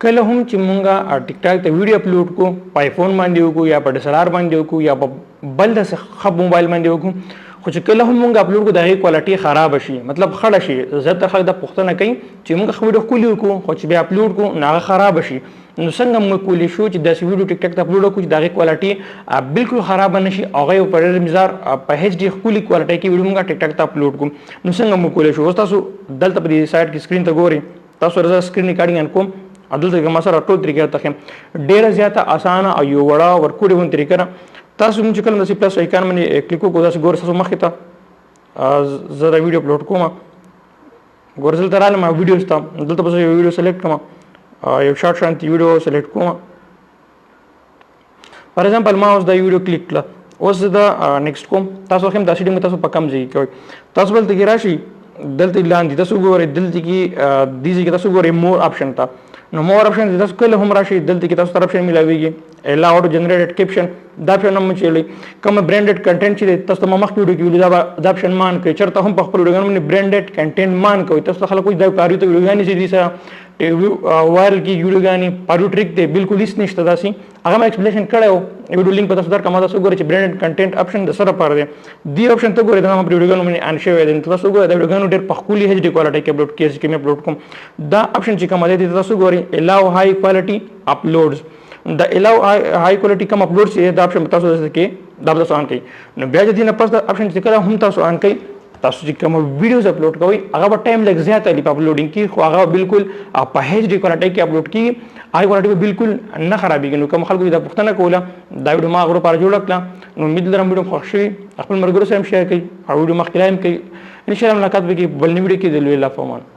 کله هم چې مونږه ټیک ټاک ته ویډیو اپلوډ کو په آیفون باندې وکړو یا په DSLR باندې وکړو یا په بل داسې ښه موبایل باندې وکړو خو چې کله هم مونږ اپلوډ کو د هغې کوالټي خراب شي مطلب خړه شي زیاتره خلک دا پوښتنه کوي چې مونږ ویډیو ښکلي وکړو خو چې بیا اپلوډ کړو نو هغه خراب شي نو څنګه موږ کولی شو چې داسې ویډیو ټیک ټاک ته اپلوډ کړو چې د هغې کوالټي بالکل خراب نه شي هغه یو په ډېر مزار په HD ښکلي کوالټۍ کې ویډیو مونږ ټیک ټاک ته اپلوډ کړو نو څنګه موږ کولی شو اوس تاسو دلته په دې سایډ کې سکرین ته ګورئ تاسو رضا سکرین ریکارډینګ ان کوم دلته کې ما سره ټول طریقې ته ښیم ډېره زیاته اسانه او یو وړه ورکوډې غوندې طریقه ده تاسو چې کله داسې پلس آیکان باندې کلیک وکړو داسې ګورئ تاسو مخکې ته زه دا ویډیو اپلوډ کوم ګورئ دلته رالم ویډیوز ته دلته به زه یو ویډیو سلیکټ کړم یو شارټ شانتي ویډیو سلیکټ کوم فار ایگزامپل ما اوس دا ویډیو کلیک کړه اوس زه دا نیکسټ کوم تاسو هم دا سیټینګ تاسو په کم ځای کې کوئ تاسو بل ته کې راشي دلته لاندې تاسو ګورئ دلته کې دې ځای کې تاسو ګورئ مور آپشن ته نو مور آپشن تاسو کله هم راشي دلته کې تاسو طرف شي ملاويږي الا اورو جنریټډ کیپشن دا آپشن هم چلی کوم برانډډ کنټینټ چې تاسو ما مخکې ویډیو کې دا آپشن مان کوي چرته هم په خپل ویډیو باندې برانډډ کنټینټ مان کوي تاسو خلکو دا کاریو ته ویډیو غانې چې دي وایرل کی ویډیو غانې پارو ټریک ته بالکل هیڅ نشته داسي هغه ما ایکسپلیشن کړو ویډیو لینک په تاسو درکړم تاسو ګورئ چې برانډډ کنټینټ آپشن د سره پاره دی دی آپشن ته ګورئ دا ما ویډیو غانو باندې ان شوی دی تاسو ګورئ دا ویډیو غانو ډېر په خولي HD کوالټي کې اپلوډ کیږي چې مې اپلوډ کوم دا آپشن چې کوم دی تاسو ګورئ الاو هاي کوالټي اپلوډز دا الاو هاي کوالټي کوم اپلوډ شي دا آپشن تاسو کې دا تاسو ان کوي نو بیا چې نه پس دا آپشن چې کله هم تاسو ان کوي تاسو چې کوم ویډیوز اپلوډ کوئ هغه په ټایم لګ زیاته لې په اپلوډینګ کې خو هغه بالکل په HD کوالټي کې اپلوډ کیږي هغه کوالټي بالکل نه خرابېږي نو کوم خلکو دا پوښتنه کوله دا ویډیو ما غوړو پر جوړ کړم نو امید لرم ویډیو خوښ شي خپل مرګرو سره شیر کړئ او ویډیو مخکې هم کوي ان شاء الله ملاقات وکړي بل ویډیو کې د لوی الله فمان